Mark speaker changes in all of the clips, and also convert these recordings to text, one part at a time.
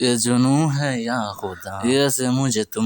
Speaker 1: ये जुनू है या खुदा, ये से मुझे तुम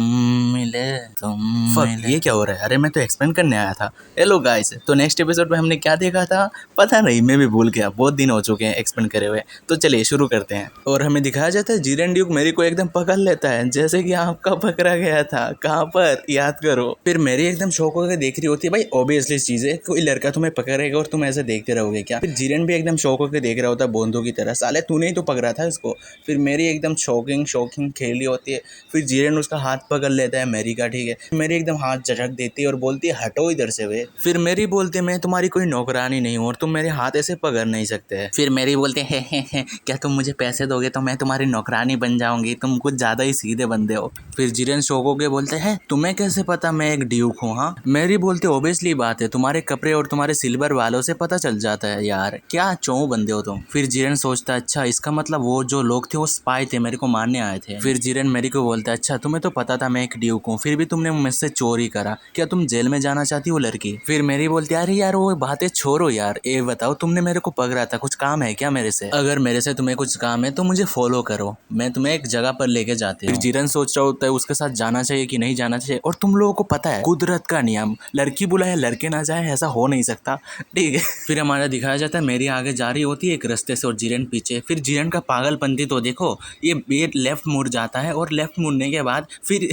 Speaker 1: मिले, तुम मिले।
Speaker 2: ये क्या हो रहा है? अरे मैं तो एक्सप्लेन करने आया था। हेलो गाइस, तो नेक्स्ट एपिसोड में हमने क्या देखा था पता नहीं, मैं भी भूल गया, बहुत दिन हो चुके हैं एक्सप्लेन करे हुए। तो चलिए शुरू करते हैं। और हमें दिखाया जाता है जीरेन ड्यूक मेरी को एकदम पकड़ लेता है, जैसे कि आपका पकड़ा गया था। कहाँ पर, याद करो। फिर मेरी एकदम शौक होकर देख रही होती है, भाई ऑब्वियसली चीज है, कोई लड़का तुम्हें पकड़ेगा और तुम ऐसे देखते रहोगे क्या। फिर जीरेन भी एकदम शौक होकर देख रहा होता है बोंदू की तरह, साले तूने ही तो पकड़ा था इसको। फिर मेरी एकदम शौकिंग खेली होती है। फिर जीरेन उसका हाथ पकड़ लेता है मेरी का, ठीक है। मेरी एकदम हाथ झटक देती है और बोलती है हटो इधर से वे। फिर मेरी बोलती है मैं तुम्हारी कोई नौकरानी नहीं हूँ और तुम मेरे हाथ ऐसे पकड़ नहीं सकते। फिर मेरी बोलते है क्या तुम मुझे पैसे दोगे तो मैं तुम्हारी नौकरानी बन जाऊंगी, तुम कुछ ज्यादा ही सीधे बंदे हो। फिर जीरेन शौक होके बोलते हैं तुम्हें कैसे पता मैं एक ड्यूक हूँ। हाँ मेरी बोलते ऑब्वियसली बात है, तुम्हारे कपड़े और तुम्हारे सिल्वर वालों से पता चल जाता है यार, क्या चौ बंदे हो तुम। फिर जीरेन सोचता है अच्छा इसका मतलब वो जो लोग थे वो स्पाई थे, मेरे को मारने आए थे। फिर जीरेन मेरी को बोलता है अच्छा तुम्हें तो पता था मैं एक ड्यूक हूँ, फिर भी तुमने मुझसे चोरी करा, क्या तुम जेल में जाना चाहती हो लड़की। फिर मेरी बोलती है अरे यार वो बातें छोड़ो यार, ये बताओ तुमने मेरे को पकड़ा था, कुछ काम है क्या मेरे से? अगर मेरे से तुम्हें कुछ काम है तो मुझे फॉलो करो, मैं तुम्हें एक जगह पर लेके जाती हूँ। फिर जीरेन सोच रहा होता है उसके साथ जाना चाहिए कि नहीं जाना चाहिए, और तुम लोगों को पता है कुदरत का नियम, लड़की बुलाए लड़के ना जाए, ऐसा हो नहीं सकता, ठीक है। फिर हमारा दिखाया जाता है मेरी आगे जा रही होती है एक रास्ते से और जीरेन पीछे। फिर जीरेन का पागलपंती तो देखो, ये लेफ्ट मुड़ जाता है और लेफ्ट मुड़ने के बाद फिर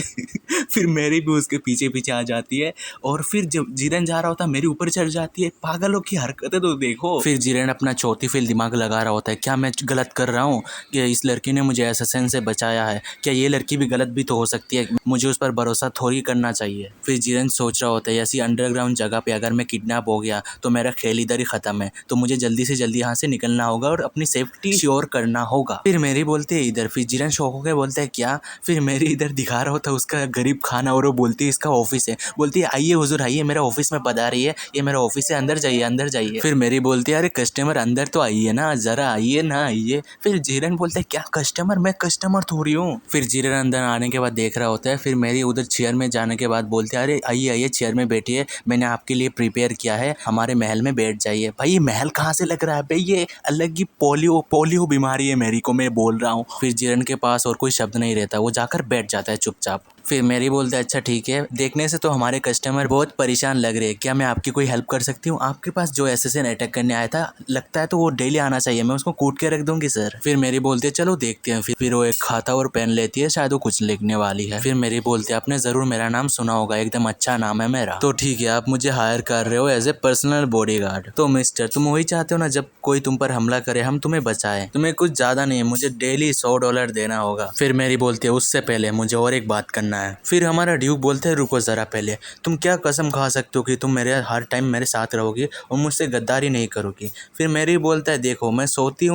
Speaker 2: फिर मेरी भी उसके पीछे पीछे आ जाती है, और फिर जब जीरेन जा रहा होता है मेरी ऊपर चढ़ जाती है। पागलों की हरकतें तो देखो। फिर जीरेन अपना चौथी फील दिमाग लगा रहा होता है, क्या मैं गलत कर रहा हूँ कि इस लड़की ने मुझे एसएसएन से बचाया है, क्या ये लड़की भी गलत भी तो हो सकती है, मुझे उस पर भरोसा थोड़ी करना चाहिए। फिर जीरेन सोच रहा होता है ऐसी अंडरग्राउंड जगह पे अगर मैं किडनैप हो गया तो मेरा खेल इधर ही खत्म है, तो मुझे जल्दी से जल्दी यहाँ से निकलना होगा और अपनी सेफ्टी श्योर करना होगा। फिर मेरी बोलती है इधर, फिर जीरेन शौक होकर बोलता है क्या। फिर मेरी इधर दिखा रहा होता है उसका गरीब खाना, और वो बोलती है इसका ऑफिस है, बोलती है आइए हुजूर आइए, मेरा ऑफिस में पधारिए, ये मेरा ऑफिस है, अंदर जाइए अंदर जाइए। फिर मेरी बोलती है अरे कस्टमर अंदर तो आइए ना, जरा आइए ना आइए। फिर जीरेन बोलता है क्या कस्टमर, मैं कस्टमर थोड़ी हूँ। फिर जीरेन अंदर आने के बाद देख रहा होता है। फिर मेरी उधर चेयर में जाने के बाद बोलते हैं अरे आइए आइए चेयर में बैठिए, मैंने आपके लिए प्रिपेयर किया है, हमारे महल में बैठ जाइए। भाई ये महल कहाँ से लग रहा है भाई, ये अलग ही पोलियो बीमारी है मेरी को, मैं बोल रहा हूँ। फिर जीरेन के पास और कोई शब्द नहीं रहता, वो जाकर बैठ जाता है चुपचाप। फिर मेरी बोलते हैं अच्छा ठीक है, देखने से तो हमारे कस्टमर बहुत परेशान लग रहे हैं, क्या मैं आपकी कोई हेल्प कर सकती हूँ? आपके पास जो एसएसएन अटैक करने आया था लगता है तो वो डेली आना चाहिए, मैं उसको कूट के रख दूंगी सर। फिर मेरी बोलती है चलो देखते हैं। फिर वो एक खाता और पेन लेती है, शायद वो कुछ लिखने वाली है। फिर मेरी बोलती है आपने जरूर मेरा नाम सुना होगा, एकदम अच्छा नाम है मेरा, तो ठीक है आप मुझे हायर कर रहे हो एज ए पर्सनल बॉडीगार्ड। तो मिस्टर तुम वही चाहते हो ना, जब कोई तुम पर हमला करे हम तुम्हें बचाएं, तुम्हें कुछ ज्यादा नहीं, मुझे डेली $100 देना होगा। फिर मेरी बोलती है उससे पहले मुझे और एक बात करना है। फिर हमारा ड्यूक बोलते है रुको जरा पहले, तुम क्या कसम खा सकते हो कि तुम मेरे हर टाइम मेरे साथ रहोगी और मुझसे गद्दारी नहीं करोगी? फिर मेरी बोलता है देखो मैं सोती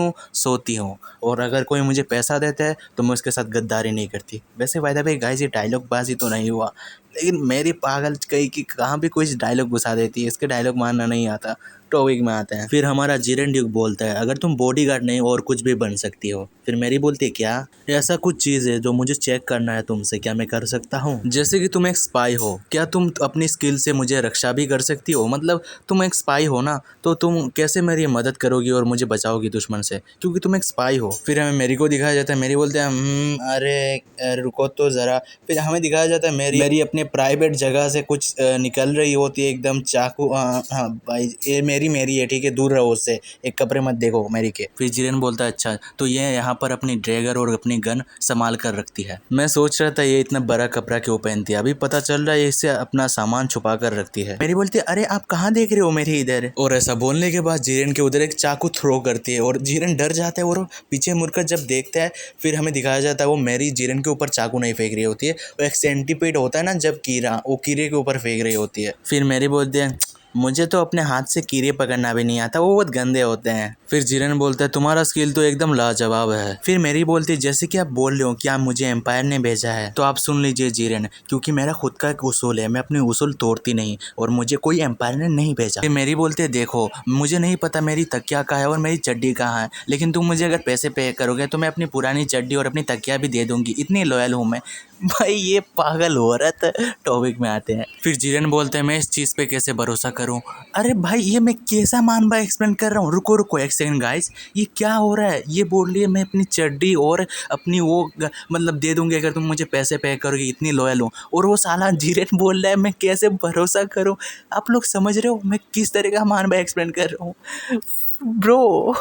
Speaker 2: हूँ और अगर कोई मुझे पैसा देता है तो मैं उसके साथ गद्दारी नहीं करती। वैसे बाय द वे गाइस ये डायलॉग बाजी तो नहीं हुआ, लेकिन मेरी पागल कही कि कहाँ भी कोई डायलॉग घुसा देती है, इसके डायलॉग मानना नहीं आता। टॉपिक में आते हैं। फिर हमारा जीरेन ड्यूक बोलता है अगर तुम बॉडीगार्ड नहीं और कुछ भी बन सकती हो। फिर मेरी बोलती है क्या, ऐसा कुछ चीज़ है जो मुझे चेक करना है तुमसे, क्या मैं कर सकता हूँ? जैसे कि तुम एक स्पाई हो, क्या तुम अपनी स्किल से मुझे रक्षा भी कर सकती हो? मतलब तुम एक स्पाई हो ना, तो तुम कैसे मेरी मदद करोगी और मुझे बचाओगी दुश्मन से, क्योंकि तुम एक स्पाई हो। फिर हमें मेरी को दिखाया जाता है, मेरी बोलते हैं अरे रुको तो ज़रा। फिर हमें दिखाया जाता है मेरी अपने प्राइवेट जगह से कुछ निकल रही होती है एकदम चाकू। हाँ भाई ये मेरी है, ठीक है, दूर रहो उससे, एक कपड़े मत देखो मेरी के। फिर जीरेन बोलता है अच्छा तो ये यहाँ पर अपनी ड्रैगर और अपनी गन संभाल कर रखती है। मैं सोच रहा था ये इतना बड़ा कपड़ा क्यों पहनती है, अभी पता चल रहा है इससे अपना सामान छुपा कर रखती है। मेरी बोलती है अरे आप कहाँ देख रहे हो मेरे इधर, और ऐसा बोलने के बाद जीरेन के उधर एक चाकू थ्रो करती है और जीरेन डर जाता है और पीछे मुड़कर जब देखता है फिर हमें दिखाया जाता है वो मेरी जीरेन के ऊपर चाकू नहीं फेंक रही होती है, वो एक सेंटीपीड होता है ना जब कीड़ा, वो कीड़े के ऊपर फेंक रही होती है। फिर मेरी बोलती है मुझे तो अपने हाथ से कीड़े पकड़ना भी नहीं आता, वो बहुत गंदे होते हैं। फिर जीरेन बोलता है तुम्हारा स्किल तो एकदम लाजवाब है। फिर मेरी बोलती है जैसे कि आप बोल रहे हो कि आप मुझे एम्पायर ने भेजा है, तो आप सुन लीजिए जीरेन, क्योंकि मेरा खुद का एक उसूल है, मैं अपनी उसूल तोड़ती नहीं और मुझे कोई एम्पायर ने नहीं भेजा। फिर मेरी बोलती है देखो मुझे नहीं पता मेरी तकिया कहाँ है और मेरी चड्डी कहाँ है, लेकिन तुम मुझे अगर पैसे पे करोगे तो मैं अपनी पुरानी चड्डी और अपनी तकिया भी दे दूंगी, इतनी लॉयल हूँ मैं। भाई ये पागल औरत। टॉपिक में आते हैं। फिर जीरेन बोलते हैं मैं इस चीज़ पे कैसे भरोसा कर करूँ। अरे भाई ये मैं कैसा मान भाई एक्सप्लेन कर रहा हूँ, रुको रुको एक सेकंड गाइस, ये क्या हो रहा है। ये बोल रही है मैं अपनी चड्डी और अपनी वो मतलब दे दूँगी अगर तुम मुझे पैसे पे करोगे, इतनी लॉयल हूँ। और वो साला जीरेन बोल रहा है मैं कैसे भरोसा करूँ। आप लोग समझ रहे हो मैं किस तरह का मान भाई एक्सप्लेन कर रहा हूँ ब्रो।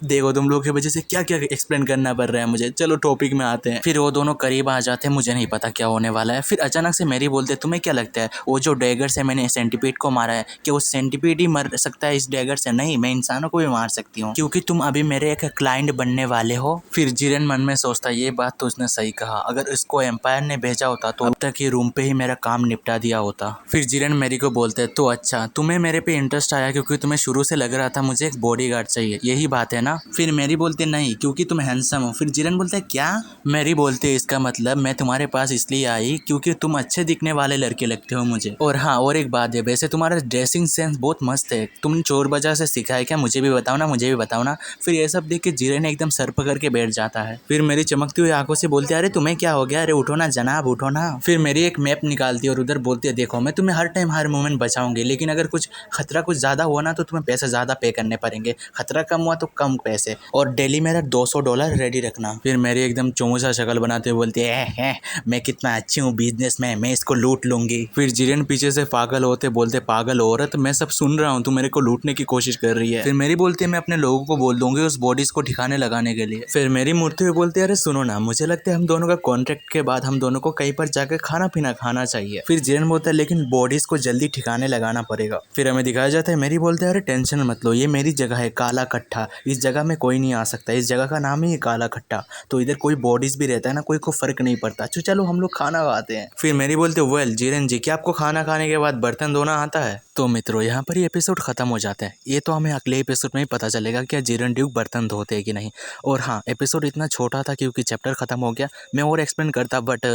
Speaker 2: देखो तुम लोग की वजह से क्या क्या एक्सप्लेन करना पड़ रहा है मुझे। चलो टॉपिक में आते हैं। फिर वो दोनों करीब आ जाते हैं, मुझे नहीं पता क्या होने वाला है। फिर अचानक से मेरी बोलते तुम्हें क्या लगता है वो जो डैगर से मैंने सेंटीपीड को मारा है कि वो सेंटीपीड ही मर सकता है इस डैगर से? नहीं, मैं इंसानों को भी मार सकती हूँ क्योंकि तुम अभी मेरे एक क्लाइंट बनने वाले हो। फिर जिरेन मन में सोचता ये बात तो उसने सही कहा, अगर इसको एम्पायर ने भेजा होता तो अब तक ये रूम पे ही मेरा काम निपटा दिया होता। फिर जिरेन मेरी को बोलते तो अच्छा तुम्हें मेरे पे इंटरेस्ट आया क्योंकि तुम्हें शुरू से लग रहा था मुझे एक बॉडीगार्ड चाहिए, यही बात है ना? फिर मेरी बोलते नहीं क्योंकि तुम हैंडसम हो। फिर जिरेन बोलते क्या? मेरी बोलते इसका मतलब मैं तुम्हारे पास इसलिए आई क्योंकि तुम अच्छे दिखने वाले लड़के लगते हो मुझे। और हाँ और एक बात है, वैसे तुम्हारा ड्रेसिंग सेंस बहुत मस्त है, तुम चोर बाजार से सीखा है क्या? मुझे भी बताओ ना, मुझे भी बताओ ना। फिर ये सब देख के जिरेन एकदम सर पकड़ के बैठ जाता है। फिर मेरी चमकती हुई आंखों से बोलती है अरे तुम्हें क्या हो गया, अरे उठो ना जनाब उठो ना। फिर मेरी एक मैप निकालती है और उधर बोलती है देखो मैं तुम्हें हर टाइम हर मोमेंट बचाऊंगी, लेकिन अगर कुछ खतरा कुछ ज़्यादा हुआ ना तो तुम्हें पैसे ज़्यादा पे करने पड़ेंगे, खतरा कम हुआ तो कम पैसे, और डेली मेरा $200 रेडी रखना। फिर मेरी एकदम चोमूसा शक्ल बनाते हुए बोलती है मैं कितना अच्छी हूँ बिजनेस में, मैं इसको लूट लूंगी। फिर जिरेन पीछे से पागल होते बोलते पागल औरत मैं सब सुन रहा हूँ, तू मेरे को लूटने की कोशिश कर रही है। फिर मेरी बोलती है मैं अपने लोगों को बोल दूंगी उस बॉडीज को ठिकाने लगाने के लिए। फिर मेरी मूर्ति हुई बोलती है अरे सुनो ना, मुझे लगता है हम दोनों का कॉन्ट्रैक्ट के बाद हम दोनों को कहीं पर जाकर खाना पीना खाना चाहिए। फिर जिरेन बोलता है लेकिन बॉडीज को जल्दी ठिकाने लगाना पड़ेगा। फिर हमें दिखाया जाता है मेरी बोलते है अरे टेंशन मत लो, ये मेरी जगह है काला कट्टा, इस जगह में कोई नहीं आ सकता, इस जगह का नाम ही है काला खट्टा, तो इधर कोई बॉडीज भी रहता है ना, कोई को फर्क नहीं पड़ता, चलो हम लोग खाना खाते हैं। फिर मेरी बोलते वेल जिरेन जी क्या आपको खाना खाने के बाद बर्तन धोना आता है? तो मित्रों यहाँ पर ये एपिसोड खत्म हो जाता है। ये तो हमें अगले एपिसोड में ही पता चलेगा क्या जिरेन ड्यूक बर्तन धोते हैं कि नहीं। और हाँ एपिसोड इतना छोटा था क्योंकि चैप्टर खत्म हो गया, मैं और एक्सप्लेन करता बट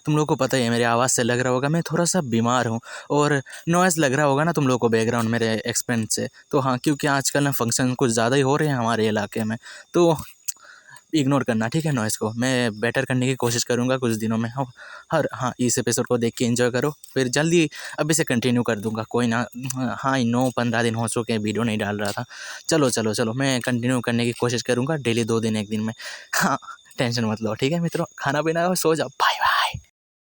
Speaker 2: तुम लोग को पता ही है मेरी आवाज़ से लग रहा होगा मैं थोड़ा सा बीमार हूँ और नॉइज़ लग रहा होगा ना तुम लोग को बैकग्राउंड मेरे एक्सप्लेन से। तो हाँ क्योंकि आजकल ना फंक्शन कुछ ज़्यादा ही हो रहे हैं हमारे इलाके में, तो इग्नोर करना ठीक है नॉइज़ को, मैं बेटर करने की कोशिश करूँगा कुछ दिनों में। हाँ इस एपिसोड को देख के एंजॉय करो, फिर जल्दी अभी से कंटिन्यू कर दूँगा कोई ना। हाँ 9-15 दिन हो चुके हैं वीडियो नहीं डाल रहा था। चलो मैं कंटिन्यू करने की कोशिश करूँगा डेली 2 दिन 1 दिन में। हाँ टेंशन मत लो ठीक है मित्रों, खाना पीना सो जाओ, बाय बाय।